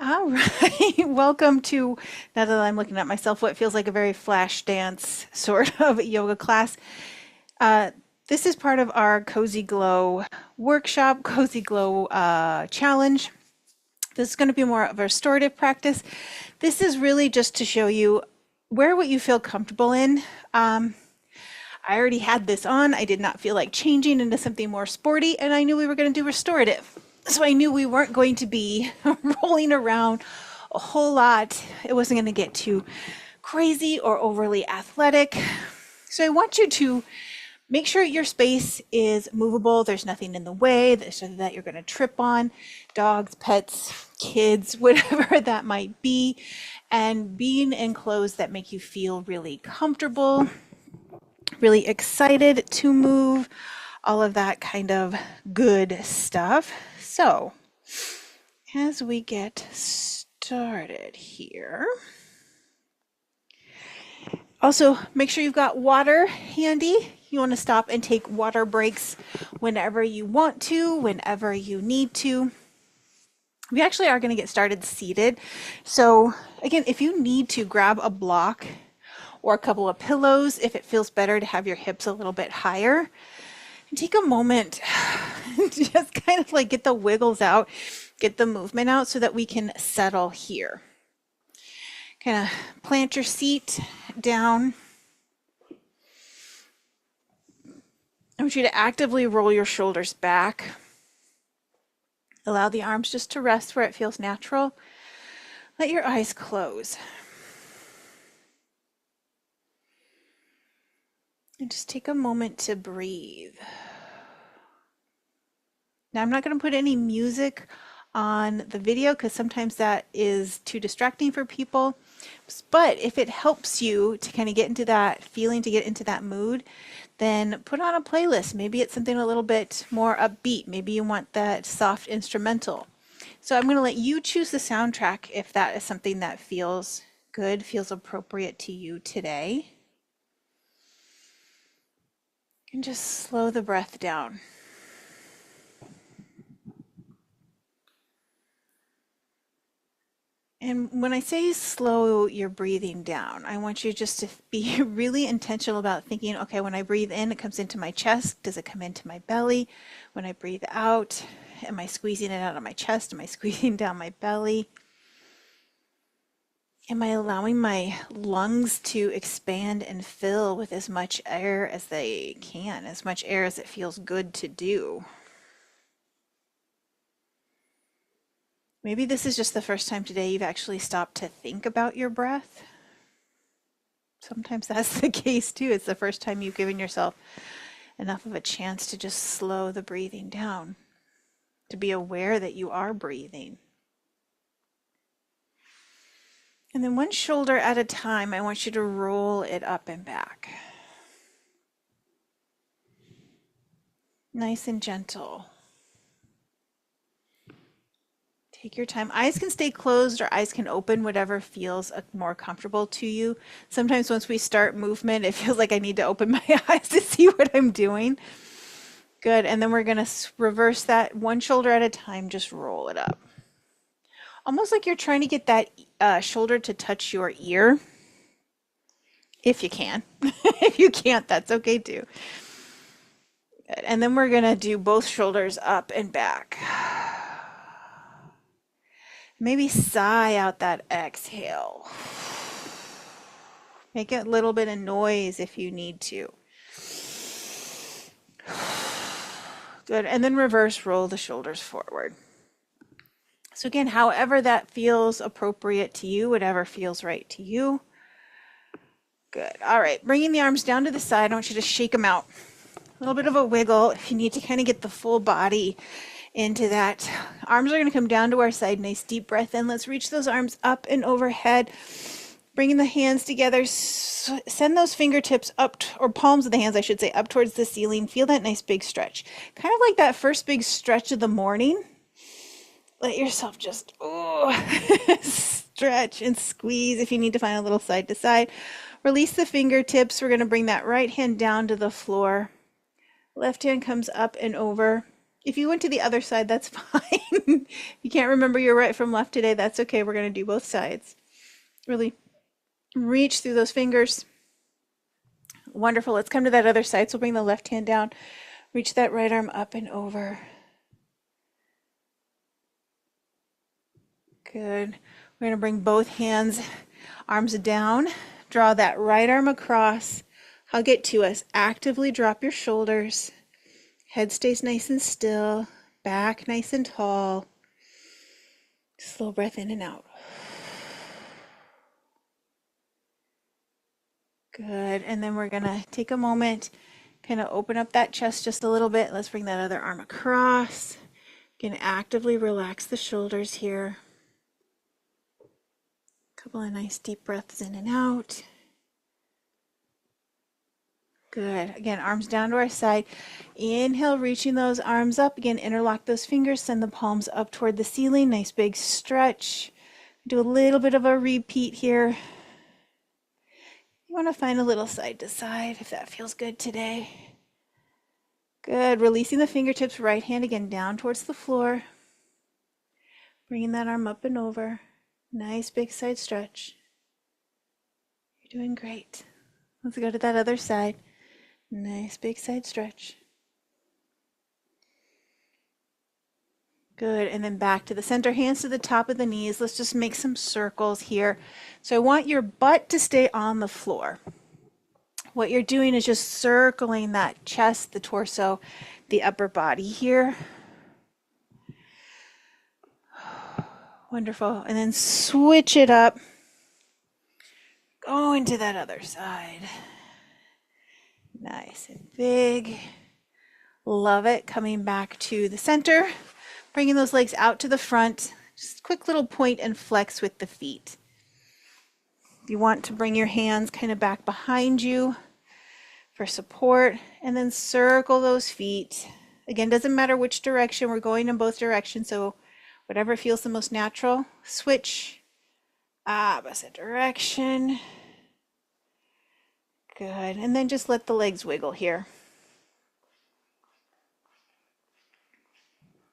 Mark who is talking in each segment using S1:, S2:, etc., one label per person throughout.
S1: All right, welcome to, now that I'm looking at myself, what feels like a very flash dance sort of yoga class. Uh, this is part of our Cozy Glow workshop, Cozy Glow challenge. This is going to be more of a restorative practice. This is really just to show you wear what you feel comfortable in. I already had this on. I did not feel like changing into something more sporty, and I knew we were going to do restorative. So I knew we weren't going to be rolling around a whole lot. It wasn't going to get too crazy or overly athletic. So I want you to make sure your space is movable. There's nothing in the way that you're going to trip on, dogs, pets, kids, whatever that might be, and being in clothes that make you feel really comfortable, really excited to move, all of that kind of good stuff. So, as we get started here, also make sure you've got water handy. You want to stop and take water breaks whenever you want to, whenever you need to. We actually are going to get started seated. So, again, if you need to grab a block or a couple of pillows, if it feels better to have your hips a little bit higher, and take a moment to just kind of like get the wiggles out, get the movement out so that we can settle here. Kind of plant your seat down. I want you to actively roll your shoulders back. Allow the arms just to rest where it feels natural. Let your eyes close. And just take a moment to breathe. Now, I'm not going to put any music on the video because sometimes that is too distracting for people. But if it helps you to kind of get into that feeling, to get into that mood, then put on a playlist. Maybe it's something a little bit more upbeat. Maybe you want that soft instrumental. So I'm going to let you choose the soundtrack if that is something that feels good, feels appropriate to you today. And just slow the breath down. And when I say slow your breathing down, I want you just to be really intentional about thinking, okay, when I breathe in, it comes into my chest. Does it come into my belly? When I breathe out, am I squeezing it out of my chest? Am I squeezing down my belly? Am I allowing my lungs to expand and fill with as much air as they can, as much air as it feels good to do? Maybe this is just the first time today you've actually stopped to think about your breath. Sometimes that's the case too. It's the first time you've given yourself enough of a chance to just slow the breathing down, to be aware that you are breathing. And then one shoulder at a time, I want you to roll it up and back. Nice and gentle. Take your time. Eyes can stay closed or eyes can open, whatever feels more comfortable to you. Sometimes once we start movement, it feels like I need to open my eyes to see what I'm doing. Good. And then we're going to reverse that one shoulder at a time. Just roll it up. Almost like you're trying to get that shoulder to touch your ear. If you can. If you can't, that's okay too. Good. And then we're going to do both shoulders up and back. Maybe sigh out that exhale. Make a little bit of noise if you need to. Good. And then reverse roll the shoulders forward. So again, however that feels appropriate to you, whatever feels right to you. Good. All right. Bringing the arms down to the side. I want you to shake them out. A little bit of a wiggle if you need to kind of get the full body into that. Arms are going to come down to our side. Nice deep breath in. Let's reach those arms up and overhead. Bringing the hands together. Send those fingertips up, or palms of the hands, I should say, up towards the ceiling. Feel that nice big stretch. Kind of like that first big stretch of the morning. Let yourself just stretch and squeeze if you need to find a little side to side. Release the fingertips. We're going to bring that right hand down to the floor. Left hand comes up and over. If you went to the other side, that's fine. You can't remember your right from left today, that's okay. We're going to do both sides. Really reach through those fingers. Wonderful. Let's come to that other side. So bring the left hand down. Reach that right arm up and over. Good. We're going to bring both hands, arms down. Draw that right arm across. Hug it to us. Actively drop your shoulders. Head stays nice and still. Back nice and tall. Slow breath in and out. Good. And then we're going to take a moment, kind of open up that chest just a little bit. Let's bring that other arm across. Again, actively relax the shoulders here. Couple of nice deep breaths in and out. Good. Again, arms down to our side. Inhale, reaching those arms up. Again, interlock those fingers, send the palms up toward the ceiling. Nice big stretch. Do a little bit of a repeat here. You want to find a little side to side if that feels good today. Good. Releasing the fingertips, right hand again down towards the floor. Bringing that arm up and over. Nice big side stretch. You're doing great. Let's go to that other side. Nice big side stretch. Good, and then back to the center, hands to the top of the knees. Let's just make some circles here. So I want your butt to stay on the floor. What you're doing is just circling that chest, the torso, the upper body here. Wonderful, and then switch it up. Go into that other side. Nice and big. Love it. Coming back to the center. Bringing those legs out to the front. Just a quick little point and flex with the feet. You want to bring your hands kind of back behind you for support. And then circle those feet. Again, doesn't matter which direction. We're going in both directions. So whatever feels the most natural. Switch. Opposite direction. Good. And then just let the legs wiggle here.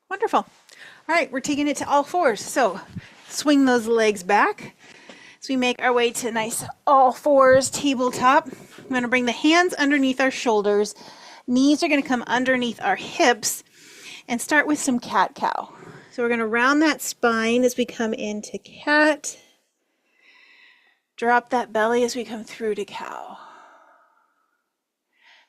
S1: Wonderful. All right, we're taking it to all fours. So swing those legs back as we make our way to nice all fours tabletop. I'm going to bring the hands underneath our shoulders. Knees are going to come underneath our hips and start with some cat-cow. So we're going to round that spine as we come into cat. Drop that belly as we come through to cow.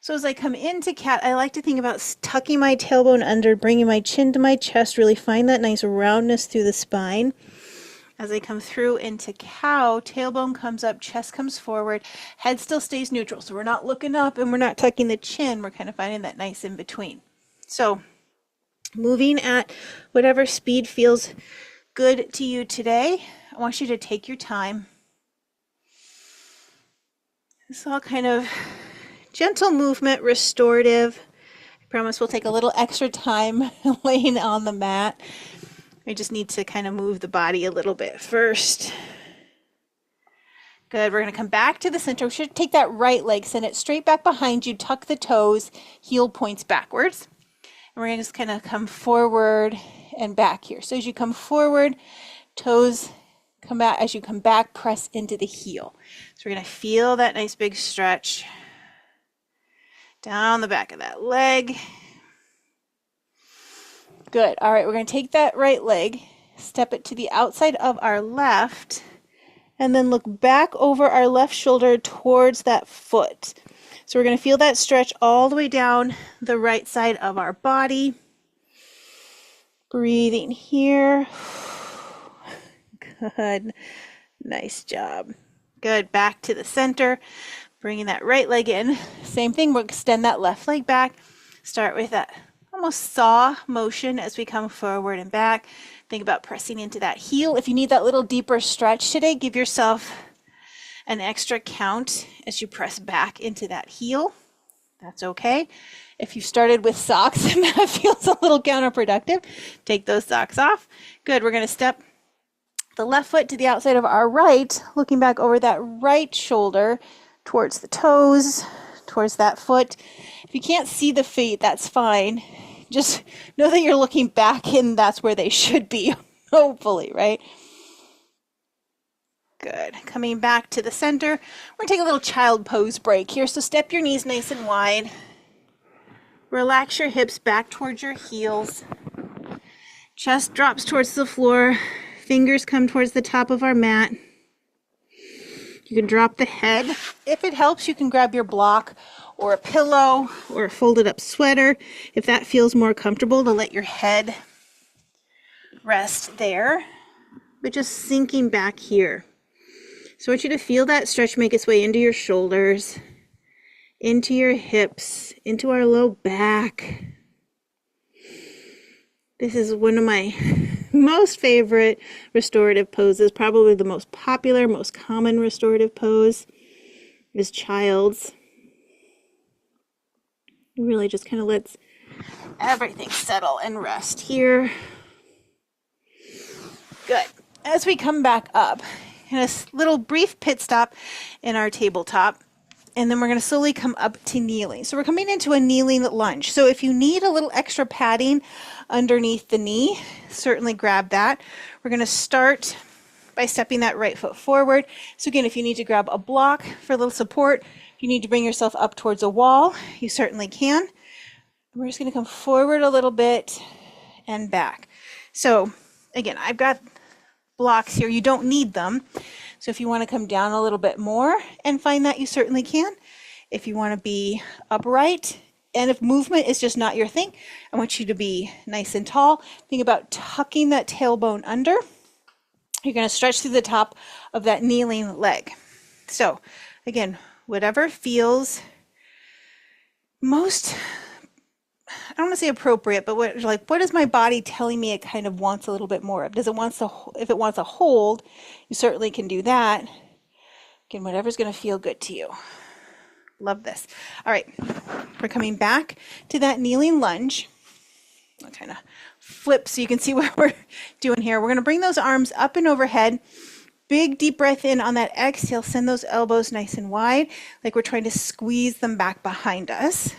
S1: So as I come into cat, I like to think about tucking my tailbone under, bringing my chin to my chest, really find that nice roundness through the spine. As I come through into cow, tailbone comes up, chest comes forward, head still stays neutral. So we're not looking up and we're not tucking the chin. We're kind of finding that nice in between. So moving at whatever speed feels good to you today. I want you to take your time. It's all kind of gentle movement, restorative. I promise we'll take a little extra time laying on the mat. I just need to kind of move the body a little bit first. Good. We're going to come back to the center. We should take that right leg, send it straight back behind you, tuck the toes, heel points backwards. And we're going to just kind of come forward and back here. So as you come forward, toes come back. As you come back, press into the heel. So we're going to feel that nice big stretch down the back of that leg. Good. All right, we're going to take that right leg, step it to the outside of our left, and then look back over our left shoulder towards that foot. So we're going to feel that stretch all the way down the right side of our body. Breathing here. Good. Nice job. Good. Back to the center. Bringing that right leg in. Same thing. We'll extend that left leg back. Start with that almost saw motion as we come forward and back. Think about pressing into that heel. If you need that little deeper stretch today, give yourself an extra count as you press back into that heel. That's okay. If you started with socks and that feels a little counterproductive, take those socks off. Good. We're going to step the left foot to the outside of our right, looking back over that right shoulder towards the toes, towards that foot. If you can't see the feet, that's fine. Just know that you're looking back and that's where they should be, hopefully, right? Good. Coming back to the center. We're going to take a little child pose break here. So step your knees nice and wide. Relax your hips back towards your heels. Chest drops towards the floor. Fingers come towards the top of our mat. You can drop the head. If it helps, you can grab your block or a pillow or a folded up sweater if that feels more comfortable to let your head rest there. But just sinking back here. So I want you to feel that stretch make its way into your shoulders, into your hips, into our low back. This is one of my most favorite restorative poses, probably the most popular, most common restorative pose is child's. It really just kind of lets everything settle and rest here. Good. As we come back up, a little brief pit stop in our tabletop, and then we're going to slowly come up to kneeling. So we're coming into a kneeling lunge. So if you need a little extra padding underneath the knee, certainly grab that. We're going to start by stepping that right foot forward. So again, if you need to grab a block for a little support, if you need to bring yourself up towards a wall, you certainly can. We're just going to come forward a little bit and back. So again, I've got blocks here. You don't need them. So if you want to come down a little bit more and find that, you certainly can. If you want to be upright, and if movement is just not your thing, I want you to be nice and tall. Think about tucking that tailbone under. You're going to stretch through the top of that kneeling leg. So again, whatever feels most, I don't want to say appropriate, but what is my body telling me it kind of wants a little bit more of? Does it wants to, if it wants a hold, you certainly can do that. Again, whatever's going to feel good to you. Love this. All right, we're coming back to that kneeling lunge. I'll kind of flip so you can see what we're doing here. We're going to bring those arms up and overhead. Big deep breath in on that exhale. Send those elbows nice and wide, like we're trying to squeeze them back behind us.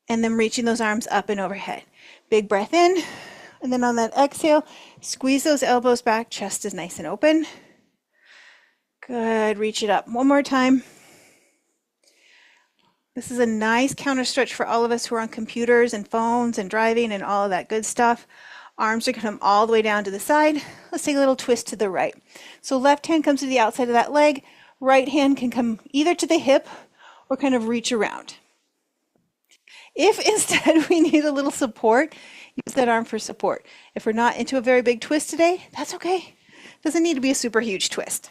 S1: And then reaching those arms up and overhead. Big breath in, and then on that exhale, squeeze those elbows back, chest is nice and open. Good, reach it up. One more time. This is a nice counter stretch for all of us who are on computers and phones and driving and all of that good stuff. Arms are going to come all the way down to the side. Let's take a little twist to the right. So left hand comes to the outside of that leg. Right hand can come either to the hip or kind of reach around. If instead we need a little support, use that arm for support. If we're not into a very big twist today, that's okay. Doesn't need to be a super huge twist.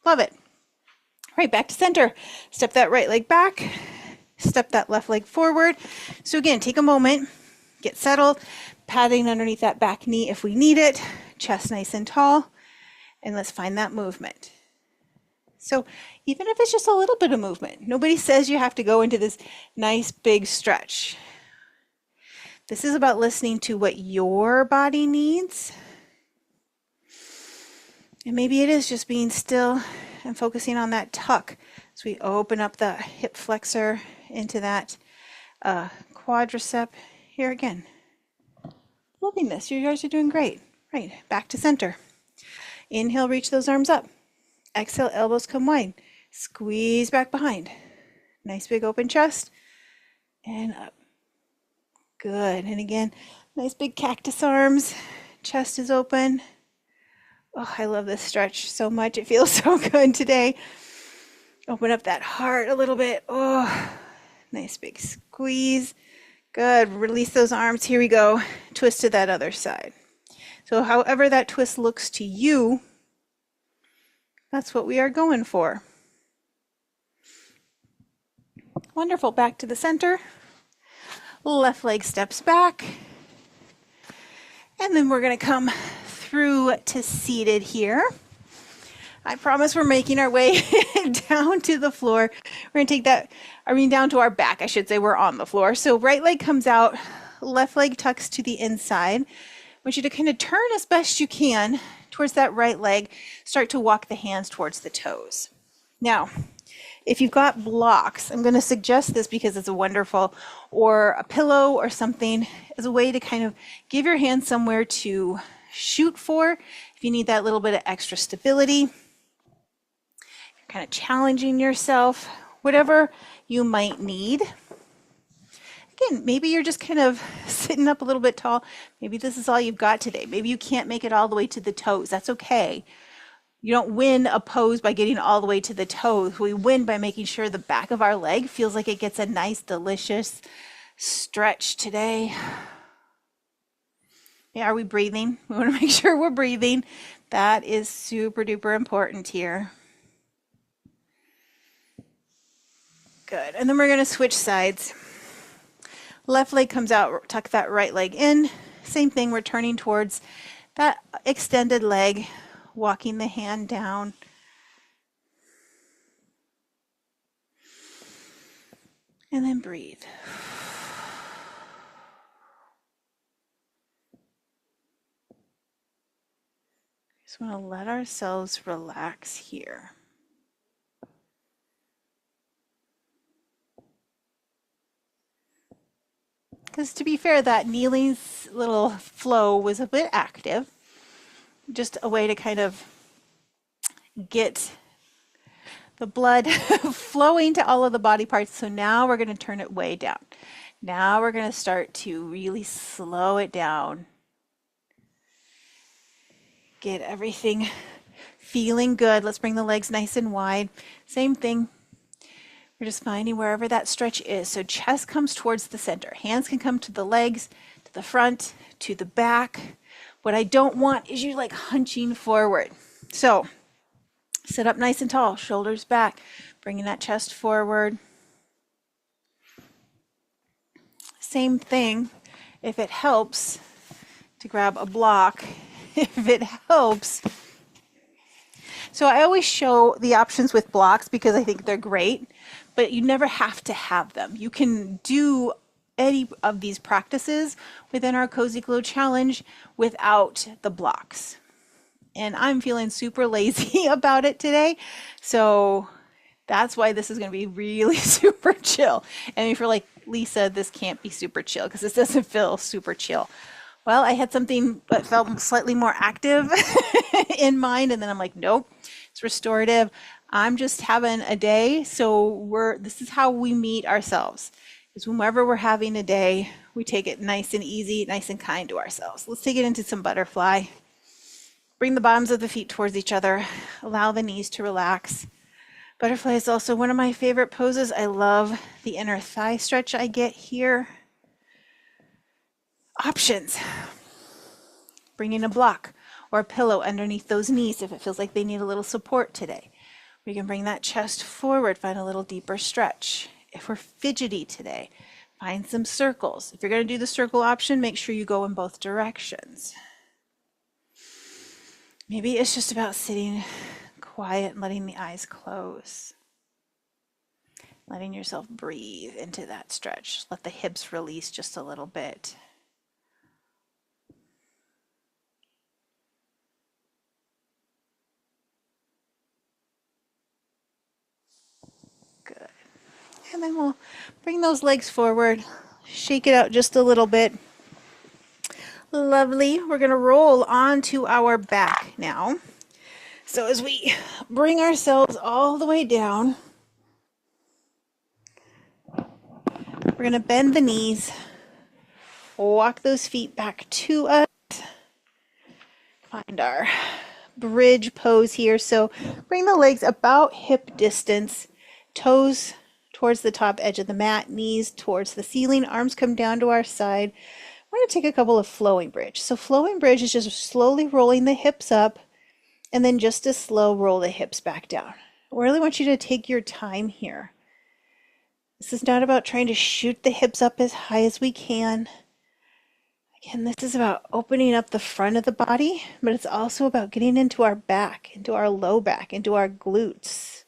S1: Love it. All right, back to center. Step that right leg back. Step that left leg forward. So again, take a moment, get settled, padding underneath that back knee if we need it, chest nice and tall, and let's find that movement. So even if it's just a little bit of movement, nobody says you have to go into this nice big stretch. This is about listening to what your body needs. And maybe it is just being still and focusing on that tuck. So we open up the hip flexor into that quadricep. Here again. Loving this. You guys are doing great. Right, back to center. Inhale, reach those arms up. Exhale, elbows come wide. Squeeze back behind. Nice big open chest. And up. Good. And again, nice big cactus arms. Chest is open. Oh, I love this stretch so much. It feels so good today. Open up that heart a little bit. Oh, nice big squeeze. Good. Release those arms. Here we go. Twist to that other side. So however that twist looks to you, that's what we are going for. Wonderful. Back to the center. Left leg steps back. And then we're going to come through to seated here. I promise we're making our way down to the floor. We're going to take that, down to our back, I should say. We're on the floor. So right leg comes out, left leg tucks to the inside. I want you to kind of turn as best you can towards that right leg. Start to walk the hands towards the toes. Now, If you've got blocks, I'm going to suggest this because it's a wonderful, or a pillow or something as a way to kind of give your hand somewhere to shoot for. If you need that little bit of extra stability, you're kind of challenging yourself, whatever you might need. Again, maybe you're just kind of sitting up a little bit tall. Maybe this is all you've got today. Maybe you can't make it all the way to the toes. That's okay. You don't win a pose by getting all the way to the toes. We win by making sure the back of our leg feels like it gets a nice, delicious stretch today. Yeah, are we breathing? We want to make sure we're breathing. That is super duper important here. Good. And then we're going to switch sides. Left leg comes out, tuck that right leg in. Same thing, we're turning towards that extended leg, walking the hand down. And then breathe. Just want to let ourselves relax here. Because to be fair, that kneeling's little flow was a bit active. Just a way to kind of get the blood flowing to all of the body parts. So now we're going to turn it way down. Now we're going to start to really slow it down. Get everything feeling good. Let's bring the legs nice and wide. Same thing. We're just finding wherever that stretch is. So chest comes towards the center. Hands can come to the legs, to the front, to the back. What I don't want is you like hunching forward. So sit up nice and tall, shoulders back, bringing that chest forward. Same thing, if it helps, to grab a block, if it helps. So I always show the options with blocks because I think they're great, but you never have to have them. You can do any of these practices within our Cozy Glow Challenge without the blocks. And I'm feeling super lazy about it today, so that's why this is going to be really super chill. And if you're like, Lisa, this can't be super chill because this doesn't feel super chill. Well, I had something that felt slightly more active in mind, and then I'm like, nope, it's restorative. I'm just having a day, so this is how we meet ourselves. Is whenever we're having a day, we take it nice and easy, nice and kind to ourselves. Let's take it into some butterfly. Bring the bottoms of the feet towards each other. Allow the knees to relax. Butterfly is also one of my favorite poses. I love the inner thigh stretch I get here. Options. Bringing a block or a pillow underneath those knees if it feels like they need a little support today. We can bring that chest forward, find a little deeper stretch. If we're fidgety today, find some circles. If you're going to do the circle option, make sure you go in both directions. Maybe it's just about sitting quiet and letting the eyes close. Letting yourself breathe into that stretch. Let the hips release just a little bit. Good. And then we'll bring those legs forward. Shake it out just a little bit. Lovely. We're going to roll onto our back now. So as we bring ourselves all the way down, we're going to bend the knees, walk those feet back to us, find our bridge pose here. So bring the legs about hip distance, toes towards the top edge of the mat, knees towards the ceiling, arms come down to our side. We're going to take a couple of flowing bridge. So flowing bridge is just slowly rolling the hips up and then just a slow roll the hips back down. I really want you to take your time here. This is not about trying to shoot the hips up as high as we can. Again, this is about opening up the front of the body, but it's also about getting into our back, into our low back, into our glutes,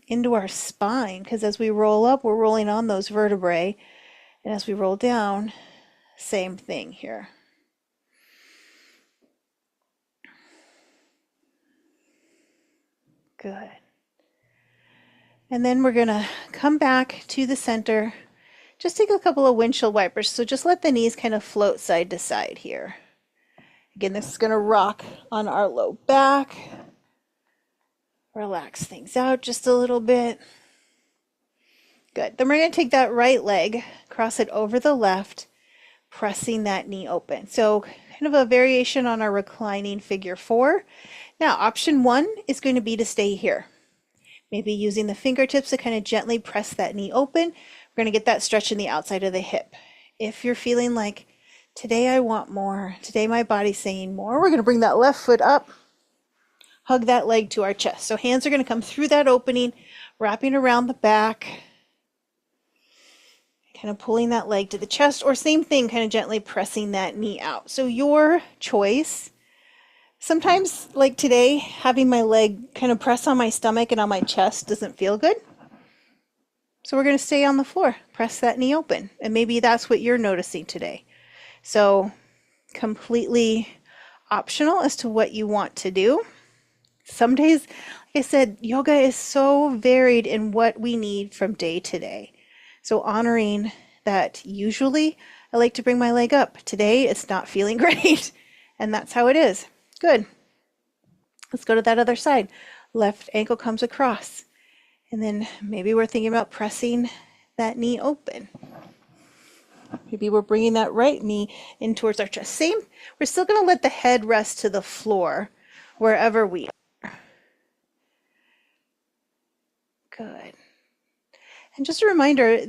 S1: into our spine, because as we roll up, we're rolling on those vertebrae, and as we roll down, same thing here. Good. And then we're going to come back to the center. Just take a couple of windshield wipers. So just let the knees kind of float side to side here. Again, this is going to rock on our low back. Relax things out just a little bit. Good. Then we're going to take that right leg, cross it over the left, pressing that knee open. So kind of a variation on our reclining figure 4. Now, option 1 is going to be to stay here. Maybe using the fingertips to kind of gently press that knee open. We're going to get that stretch in the outside of the hip. If you're feeling like, today I want more, today my body's saying more, we're going to bring that left foot up, hug that leg to our chest. So hands are going to come through that opening, wrapping around the back, kind of pulling that leg to the chest, or same thing, kind of gently pressing that knee out. So your choice. Sometimes, like today, having my leg kind of press on my stomach and on my chest doesn't feel good. So we're going to stay on the floor, press that knee open. And maybe that's what you're noticing today. So completely optional as to what you want to do. Some days, like I said, yoga is so varied in what we need from day to day. So honoring that usually I like to bring my leg up. Today it's not feeling great. And that's how it is. Good. Let's go to that other side. Left ankle comes across. And then maybe we're thinking about pressing that knee open. Maybe we're bringing that right knee in towards our chest. Same, we're still going to let the head rest to the floor wherever we are. Good. And just a reminder,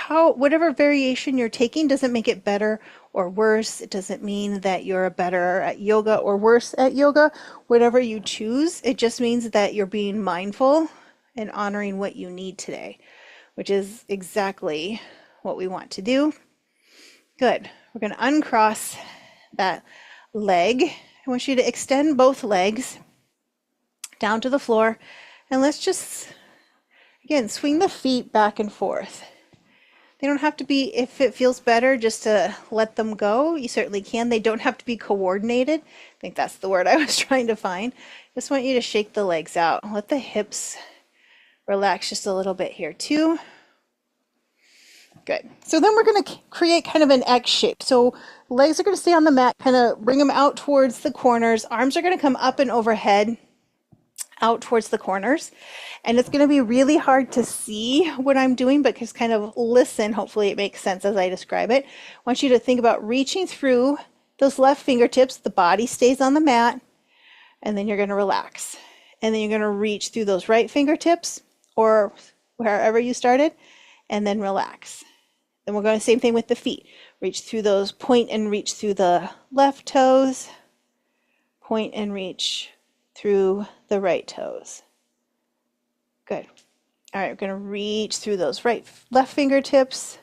S1: whatever variation you're taking doesn't make it better or worse. It doesn't mean that you're better at yoga or worse at yoga. Whatever you choose, it just means that you're being mindful and honoring what you need today, which is exactly what we want to do. Good. We're going to uncross that leg. I want you to extend both legs down to the floor, and let's just again, swing the feet back and forth. They don't have to be, if it feels better just to let them go, you certainly can. They don't have to be coordinated. I think that's the word I was trying to find. Just want you to shake the legs out. Let the hips relax just a little bit here too. Good. So then we're going to create kind of an X shape. So legs are going to stay on the mat, kind of bring them out towards the corners. Arms are going to come up and overhead, out towards the corners. And it's going to be really hard to see what I'm doing, but just kind of listen. Hopefully it makes sense as I describe it. I want you to think about reaching through those left fingertips. The body stays on the mat, and then you're going to relax. And then you're going to reach through those right fingertips or wherever you started, and then relax. Then we're going to same thing with the feet. Reach through those, point and reach through the left toes, point and reach through the right toes. Good. All right, we're going to reach through those left fingertips.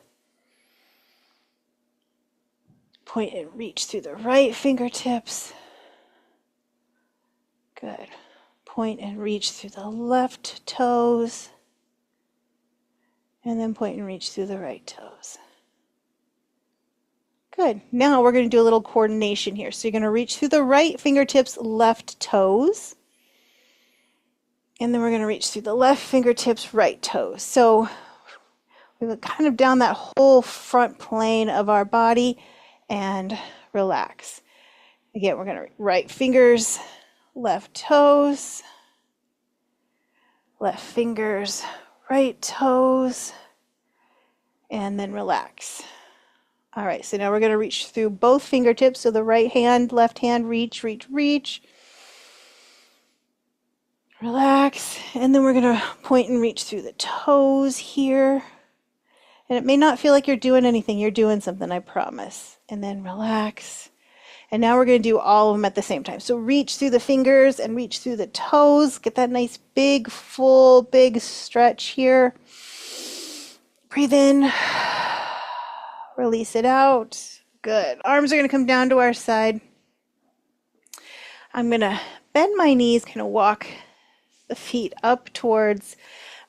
S1: Point and reach through the right fingertips. Good. Point and reach through the left toes. And then point and reach through the right toes. Good. Now we're going to do a little coordination here. So you're going to reach through the right fingertips, left toes. And then we're going to reach through the left fingertips, right toes. So we look kind of down that whole front plane of our body and relax. Again, we're going to right fingers, left toes, left fingers, right toes, and then relax. All right, so now we're going to reach through both fingertips. So the right hand, left hand, reach, reach, reach. Relax, and then we're going to point and reach through the toes here. And it may not feel like you're doing anything. You're doing something, I promise. And then relax. And now we're going to do all of them at the same time. So reach through the fingers and reach through the toes. Get that nice big, full, big stretch here. Breathe in. Release it out. Good. Arms are going to come down to our side. I'm going to bend my knees, kind of walk the feet up towards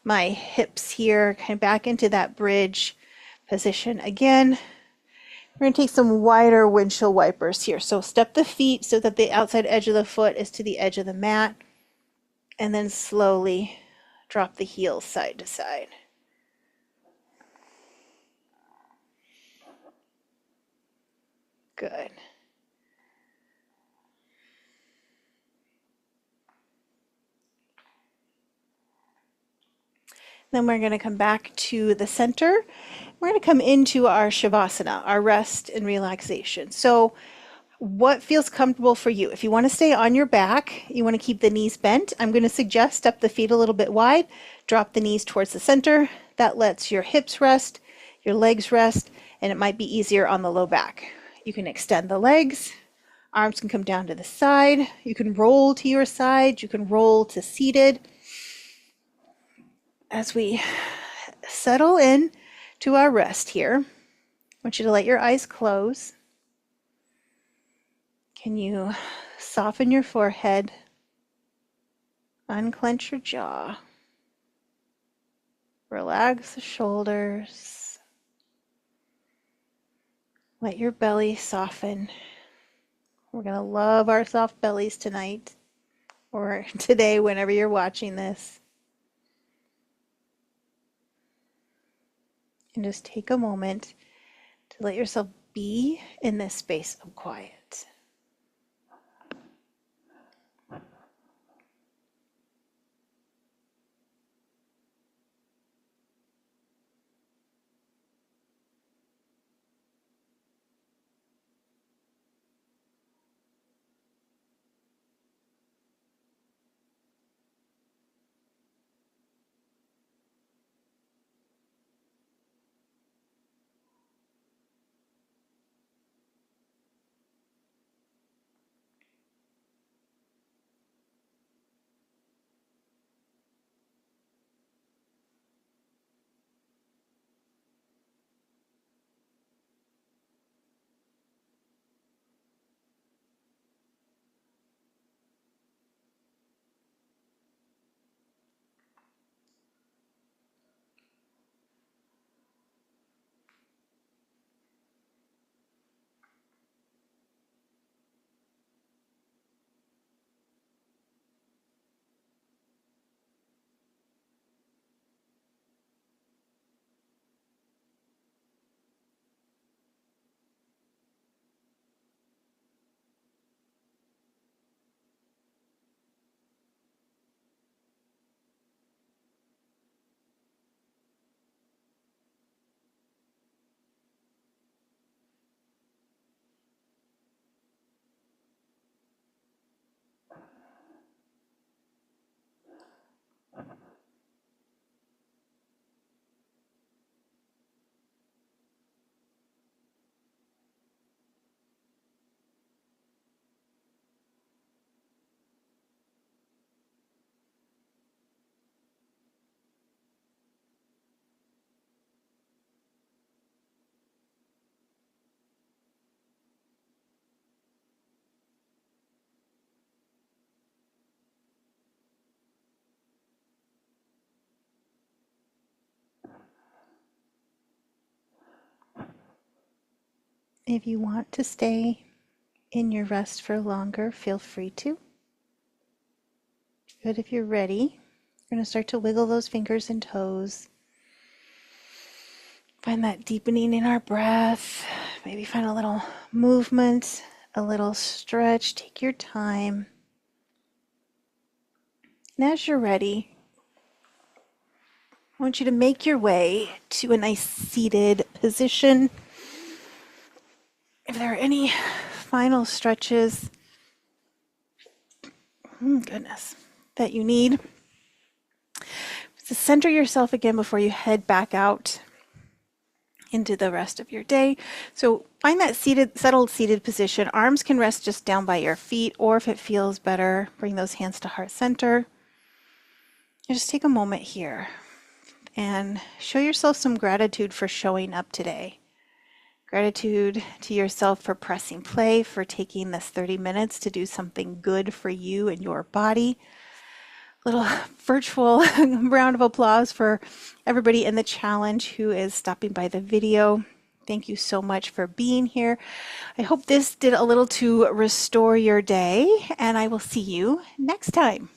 S1: my hips here, kind of back into that bridge position again. We're going to take some wider windshield wipers here. So step the feet so that the outside edge of the foot is to the edge of the mat. and then slowly drop the heels side to side. Good. Then we're going to come back to the center. We're going to come into our Shavasana, our rest and relaxation. So what feels comfortable for you? If you want to stay on your back, you want to keep the knees bent, I'm going to suggest step the feet a little bit wide, drop the knees towards the center. That lets your hips rest, your legs rest, and it might be easier on the low back. You can extend the legs, arms can come down to the side, you can roll to your side, you can roll to seated. As we settle in to our rest here, I want you to let your eyes close. Can you soften your forehead, unclench your jaw, relax the shoulders, let your belly soften. We're going to love our soft bellies tonight, or today whenever you're watching this. And just take a moment to let yourself be in this space of quiet. If you want to stay in your rest for longer, feel free to. But if you're ready, you're going to start to wiggle those fingers and toes. Find that deepening in our breath. Maybe find a little movement, a little stretch. Take your time. And as you're ready, I want you to make your way to a nice seated position. If there are any final stretches, goodness, that you need, to center yourself again before you head back out into the rest of your day. So find that settled seated position. Arms can rest just down by your feet, or if it feels better, bring those hands to heart center. And just take a moment here and show yourself some gratitude for showing up today. Gratitude to yourself for pressing play, for taking this 30 minutes to do something good for you and your body. Little virtual round of applause for everybody in the challenge who is stopping by the video. Thank you so much for being here. I hope this did a little to restore your day, and I will see you next time.